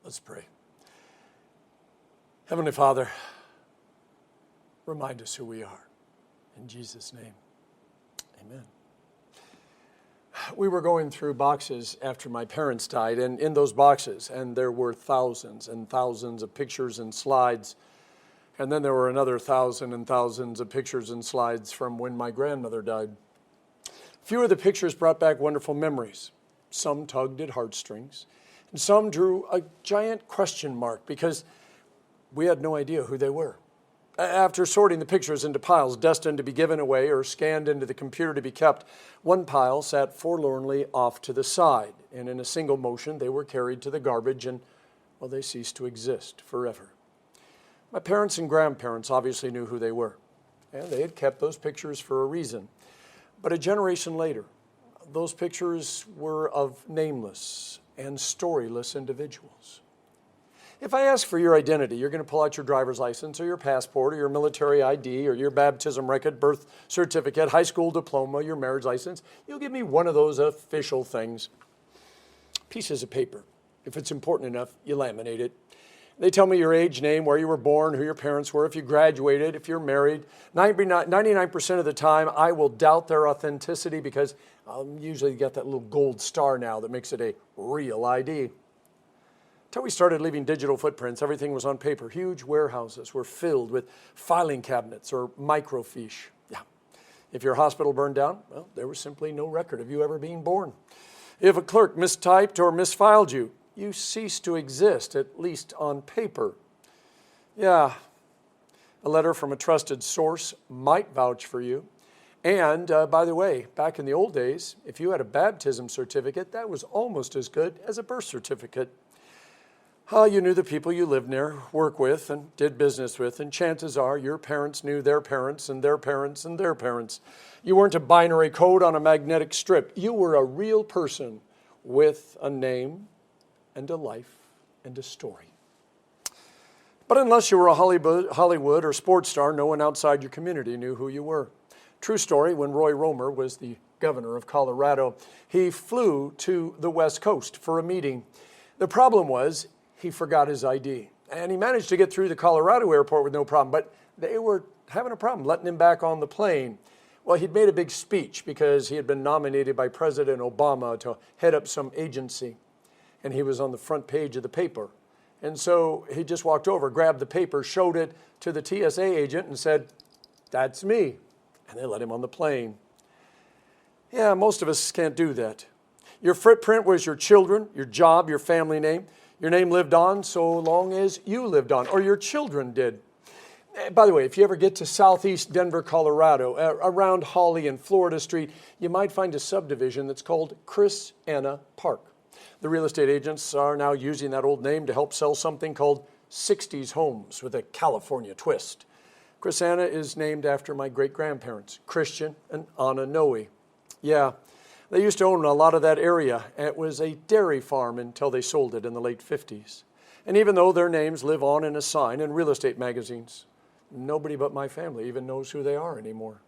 Let's pray. Heavenly Father, remind us who we are. In Jesus' name, amen. We were going through boxes after my parents died, and in those boxes, and there were thousands and thousands of pictures and slides, and then there were another thousand and thousands of pictures and slides from when my grandmother died. A few of the pictures brought back wonderful memories. Some tugged at heartstrings, and some drew a giant question mark because we had no idea who they were. After sorting the pictures into piles destined to be given away or scanned into the computer to be kept, one pile sat forlornly off to the side, and in a single motion they were carried to the garbage and, well, they ceased to exist forever. My parents and grandparents obviously knew who they were, and they had kept those pictures for a reason. But a generation later, those pictures were of nameless and storyless individuals. If I ask for your identity, you're going to pull out your driver's license or your passport or your military ID or your baptism record, birth certificate, high school diploma, your marriage license. You'll give me one of those official things. Pieces of paper. If it's important enough, you laminate it. They tell me your age, name, where you were born, who your parents were, if you graduated, if you're married. 99% of the time, I will doubt their authenticity because I'll usually get that little gold star now that makes it a real ID. Until we started leaving digital footprints, everything was on paper. Huge warehouses were filled with filing cabinets or microfiche. Yeah. If your hospital burned down, well, there was simply no record of you ever being born. If a clerk mistyped or misfiled you, you ceased to exist, at least on paper. Yeah, a letter from a trusted source might vouch for you. And by the way, back in the old days, if you had a baptism certificate, that was almost as good as a birth certificate. You knew the people you lived near, worked with, and did business with, and chances are your parents knew their parents and their parents and their parents. You weren't a binary code on a magnetic strip. You were a real person with a name and a life and a story. But unless you were a Hollywood or sports star, no one outside your community knew who you were. True story, when Roy Romer was the governor of Colorado, he flew to the West Coast for a meeting. The problem was he forgot his ID, and he managed to get through the Colorado airport with no problem, but they were having a problem letting him back on the plane. Well, he'd made a big speech because he had been nominated by President Obama to head up some agency, and he was on the front page of the paper. And so he just walked over, grabbed the paper, showed it to the TSA agent and said, "That's me." And they let him on the plane. Yeah, most of us can't do that. Your footprint was your children, your job, your family name. Your name lived on so long as you lived on, or your children did. By the way, if you ever get to southeast Denver, Colorado, around Holly and Florida Street, you might find a subdivision that's called Chris Anna Park. The real estate agents are now using that old name to help sell something called 60s homes with a California twist. Chris Anna is named after my great-grandparents, Christian and Anna Noe. Yeah, they used to own a lot of that area. It was a dairy farm until they sold it in the late 50s. And even though their names live on in a sign in real estate magazines, nobody but my family even knows who they are anymore.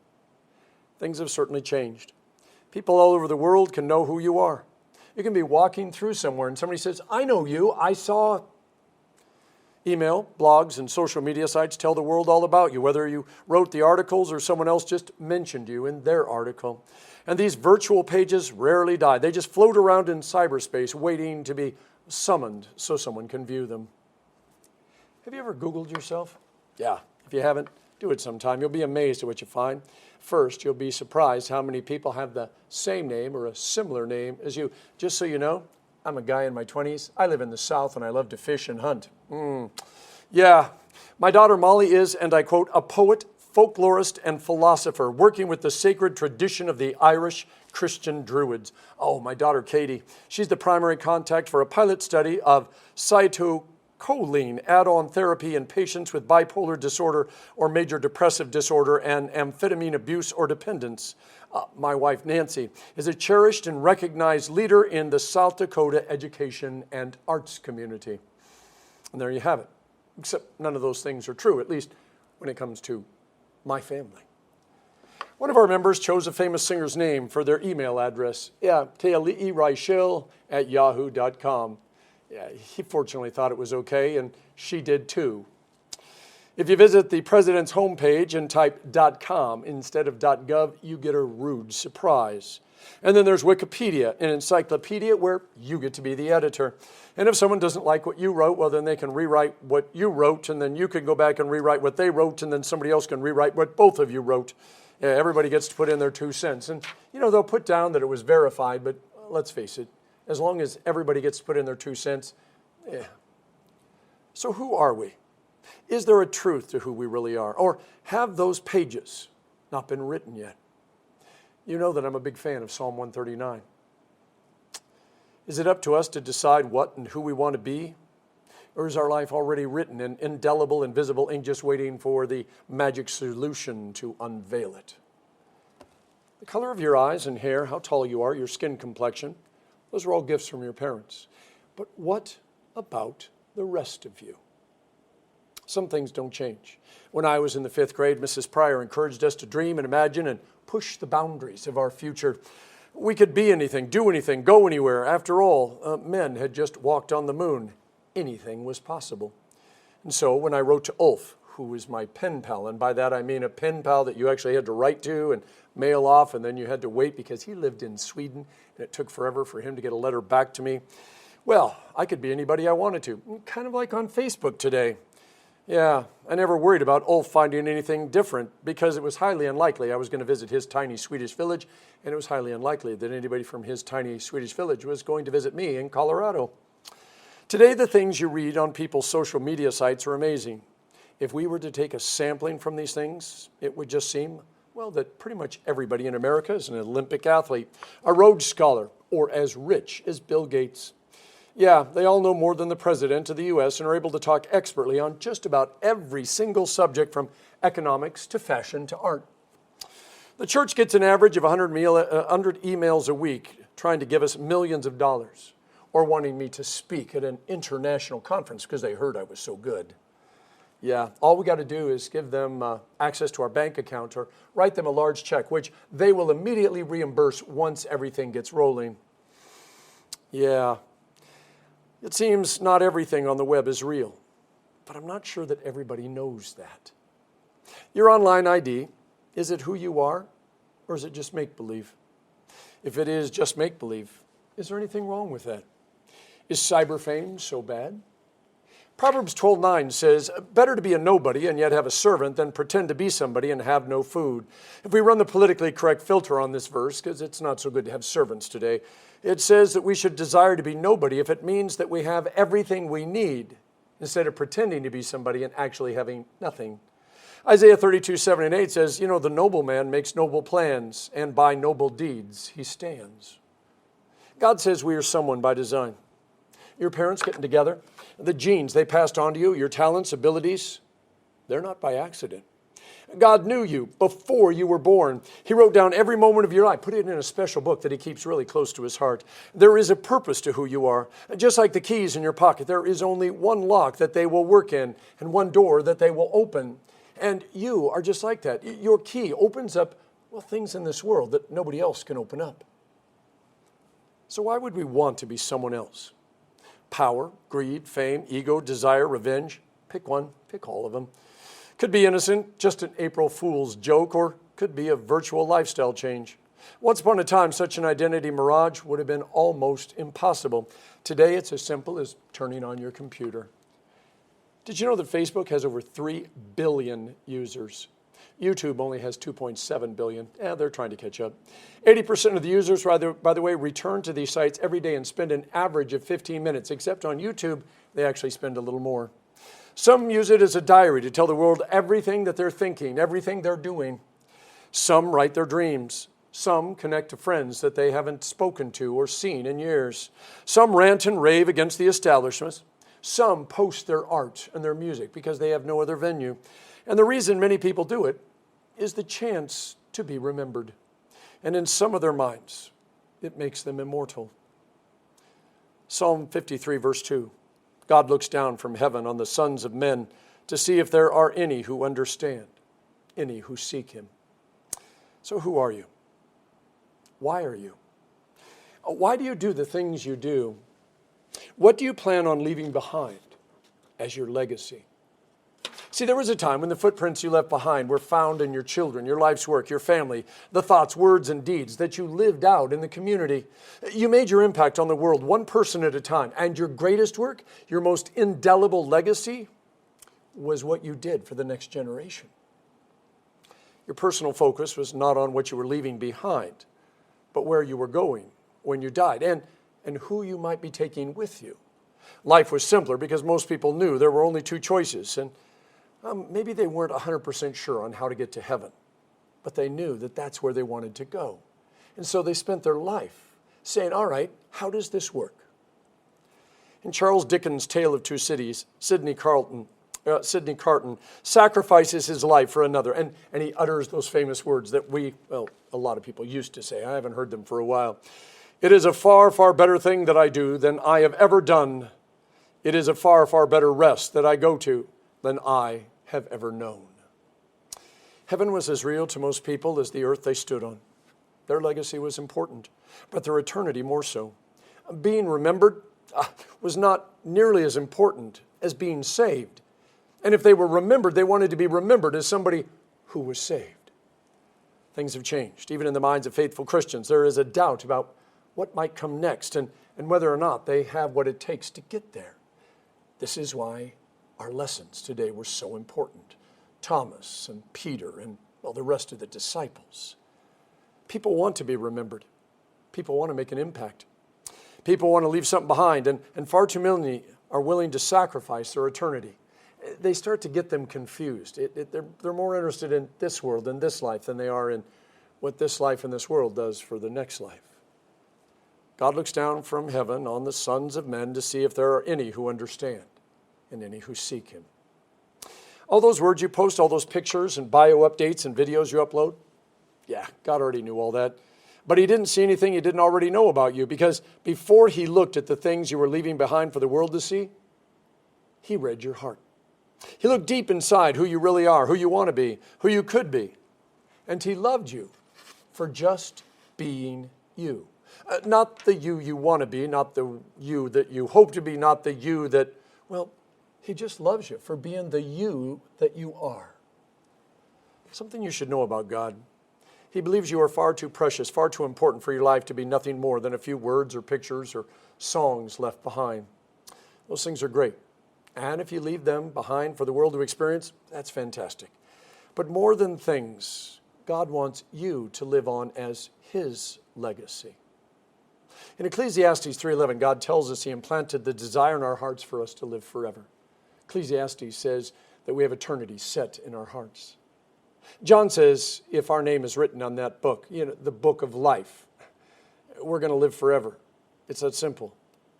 Things have certainly changed. People all over the world can know who you are. You can be walking through somewhere and somebody says, "I know you, I saw." Email, blogs, and social media sites tell the world all about you, whether you wrote the articles or someone else just mentioned you in their article. And these virtual pages rarely die. They just float around in cyberspace waiting to be summoned so someone can view them. Have you ever Googled yourself? Yeah, if you haven't, do it sometime. You'll be amazed at what you find. First, you'll be surprised how many people have the same name or a similar name as you. Just so you know, I'm a guy in my 20s. I live in the South and I love to fish and hunt. Yeah, my daughter Molly is, and I quote, a poet, folklorist, and philosopher working with the sacred tradition of the Irish Christian Druids. Oh, my daughter Katie, she's the primary contact for a pilot study of cytocholine add-on therapy in patients with bipolar disorder or major depressive disorder and amphetamine abuse or dependence. My wife Nancy is a cherished and recognized leader in the South Dakota education and arts community. And there you have it. Except none of those things are true, at least when it comes to my family. One of our members chose a famous singer's name for their email address. Yeah, Taleireichel@yahoo.com. Yeah, he fortunately thought it was okay, and she did too. If you visit the president's homepage and type .com instead of .gov, you get a rude surprise. And then there's Wikipedia, an encyclopedia where you get to be the editor. And if someone doesn't like what you wrote, well, then they can rewrite what you wrote, and then you can go back and rewrite what they wrote, and then somebody else can rewrite what both of you wrote. Yeah, everybody gets to put in their 2 cents. And, they'll put down that it was verified, but let's face it, as long as everybody gets to put in their 2 cents, yeah. So who are we? Is there a truth to who we really are? Or have those pages not been written yet? You know that I'm a big fan of Psalm 139. Is it up to us to decide what and who we want to be? Or is our life already written in indelible, invisible ink, just waiting for the magic solution to unveil it? The color of your eyes and hair, how tall you are, your skin complexion, those are all gifts from your parents. But what about the rest of you? Some things don't change. When I was in the 5th grade, Mrs. Pryor encouraged us to dream and imagine and push the boundaries of our future. We could be anything, do anything, go anywhere. After all, men had just walked on the moon. Anything was possible. And so when I wrote to Ulf, who was my pen pal, and by that I mean a pen pal that you actually had to write to and mail off, and then you had to wait because he lived in Sweden, and it took forever for him to get a letter back to me. Well, I could be anybody I wanted to, kind of like on Facebook today. Yeah, I never worried about Ulf finding anything different because it was highly unlikely I was going to visit his tiny Swedish village, and it was highly unlikely that anybody from his tiny Swedish village was going to visit me in Colorado. Today, the things you read on people's social media sites are amazing. If we were to take a sampling from these things, it would just seem, well, that pretty much everybody in America is an Olympic athlete, a Rhodes Scholar, or as rich as Bill Gates. Yeah, they all know more than the president of the U.S. and are able to talk expertly on just about every single subject from economics to fashion to art. The church gets an average of 100 emails a week trying to give us millions of dollars or wanting me to speak at an international conference because they heard I was so good. Yeah, all we got to do is give them access to our bank account or write them a large check, which they will immediately reimburse once everything gets rolling. Yeah. It seems not everything on the web is real, but I'm not sure that everybody knows that. Your online ID, is it who you are, or is it just make-believe? If it is just make-believe, is there anything wrong with that? Is cyber fame so bad? Proverbs 12:9 says, better to be a nobody and yet have a servant than pretend to be somebody and have no food. If we run the politically correct filter on this verse, because it's not so good to have servants today, it says that we should desire to be nobody if it means that we have everything we need instead of pretending to be somebody and actually having nothing. Isaiah 32:7-8 says, the noble man makes noble plans, and by noble deeds he stands. God says we are someone by design. Your parents getting together, the genes they passed on to you, your talents, abilities, they're not by accident. God knew you before you were born. He wrote down every moment of your life, put it in a special book that he keeps really close to his heart. There is a purpose to who you are. Just like the keys in your pocket, there is only one lock that they will work in and one door that they will open. And you are just like that. Your key opens up, things in this world that nobody else can open up. So why would we want to be someone else? Power, greed, fame, ego, desire, revenge. Pick one, pick all of them. Could be innocent, just an April Fool's joke, or could be a virtual lifestyle change. Once upon a time, such an identity mirage would have been almost impossible. Today, it's as simple as turning on your computer. Did you know that Facebook has over 3 billion users? YouTube only has 2.7 billion. They're trying to catch up. 80% of the users, by the way, return to these sites every day and spend an average of 15 minutes, except on YouTube, they actually spend a little more. Some use it as a diary to tell the world everything that they're thinking, everything they're doing. Some write their dreams. Some connect to friends that they haven't spoken to or seen in years. Some rant and rave against the establishment. Some post their art and their music because they have no other venue. And the reason many people do it is the chance to be remembered. And in some of their minds, it makes them immortal. Psalm 53, verse 2. God looks down from heaven on the sons of men to see if there are any who understand, any who seek him. So who are you? Why are you? Why do you do the things you do? What do you plan on leaving behind as your legacy? See, there was a time when the footprints you left behind were found in your children, your life's work, your family, the thoughts, words, and deeds that you lived out in the community. You made your impact on the world one person at a time. And your greatest work, your most indelible legacy, was what you did for the next generation. Your personal focus was not on what you were leaving behind, but where you were going when you died and who you might be taking with you. Life was simpler because most people knew there were only two choices, and maybe they weren't 100% sure on how to get to heaven, but they knew that that's where they wanted to go. And so they spent their life saying, all right, how does this work? In Charles Dickens' Tale of Two Cities, Sidney Carton sacrifices his life for another, and he utters those famous words that a lot of people used to say. I haven't heard them for a while. It is a far, far better thing that I do than I have ever done. It is a far, far better rest that I go to than I have ever known. Heaven was as real to most people as the earth they stood on. Their legacy was important, but their eternity more so. Being remembered was not nearly as important as being saved. And if they were remembered, they wanted to be remembered as somebody who was saved. Things have changed. Even in the minds of faithful Christians, there is a doubt about what might come next and whether or not they have what it takes to get there. This is why our lessons today were so important. Thomas and Peter and the rest of the disciples. People want to be remembered. People want to make an impact. People want to leave something behind, and far too many are willing to sacrifice their eternity. They start to get them confused. They're more interested in this world and this life than they are in what this life and this world does for the next life. God looks down from heaven on the sons of men to see if there are any who understand and any who seek him. All those words you post, all those pictures and bio updates and videos you upload, yeah, God already knew all that. But he didn't see anything he didn't already know about you, because before he looked at the things you were leaving behind for the world to see, he read your heart. He looked deep inside who you really are, who you want to be, who you could be. And he loved you for just being you. Not the you want to be, not the you that you hope to be, not the you that, he just loves you for being the you that you are. Something you should know about God. He believes you are far too precious, far too important for your life to be nothing more than a few words or pictures or songs left behind. Those things are great. And if you leave them behind for the world to experience, that's fantastic. But more than things, God wants you to live on as his legacy. In Ecclesiastes 3:11, God tells us he implanted the desire in our hearts for us to live forever. Ecclesiastes says that we have eternity set in our hearts. John says if our name is written on that book, the book of life, we're going to live forever. It's that simple.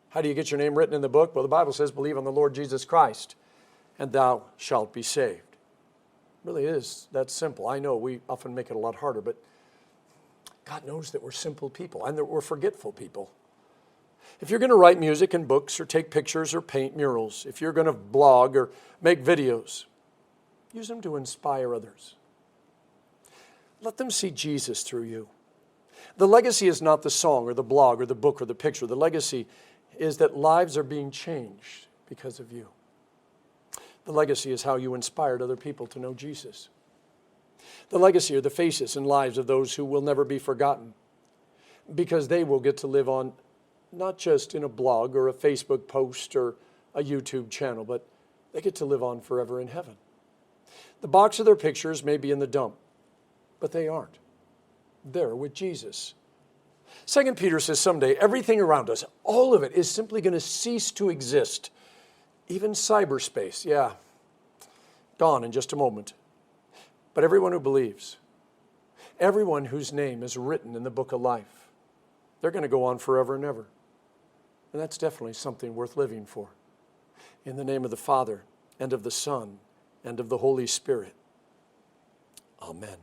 How do you get your name written in the book? Well, the Bible says, believe on the Lord Jesus Christ, and thou shalt be saved. It really is that simple. I know we often make it a lot harder, but God knows that we're simple people and that we're forgetful people. If you're going to write music and books or take pictures or paint murals, if you're going to blog or make videos, use them to inspire others. Let them see Jesus through you. The legacy is not the song or the blog or the book or the picture. The legacy is that lives are being changed because of you. The legacy is how you inspired other people to know Jesus. The legacy are the faces and lives of those who will never be forgotten, because they will get to live on not just in a blog or a Facebook post or a YouTube channel, but they get to live on forever in heaven. The box of their pictures may be in the dump, but they aren't. They're with Jesus. 2 Peter says someday everything around us, all of it, is simply going to cease to exist. Even cyberspace, gone in just a moment. But everyone who believes, everyone whose name is written in the book of life, they're going to go on forever and ever. And that's definitely something worth living for. In the name of the Father, and of the Son, and of the Holy Spirit. Amen.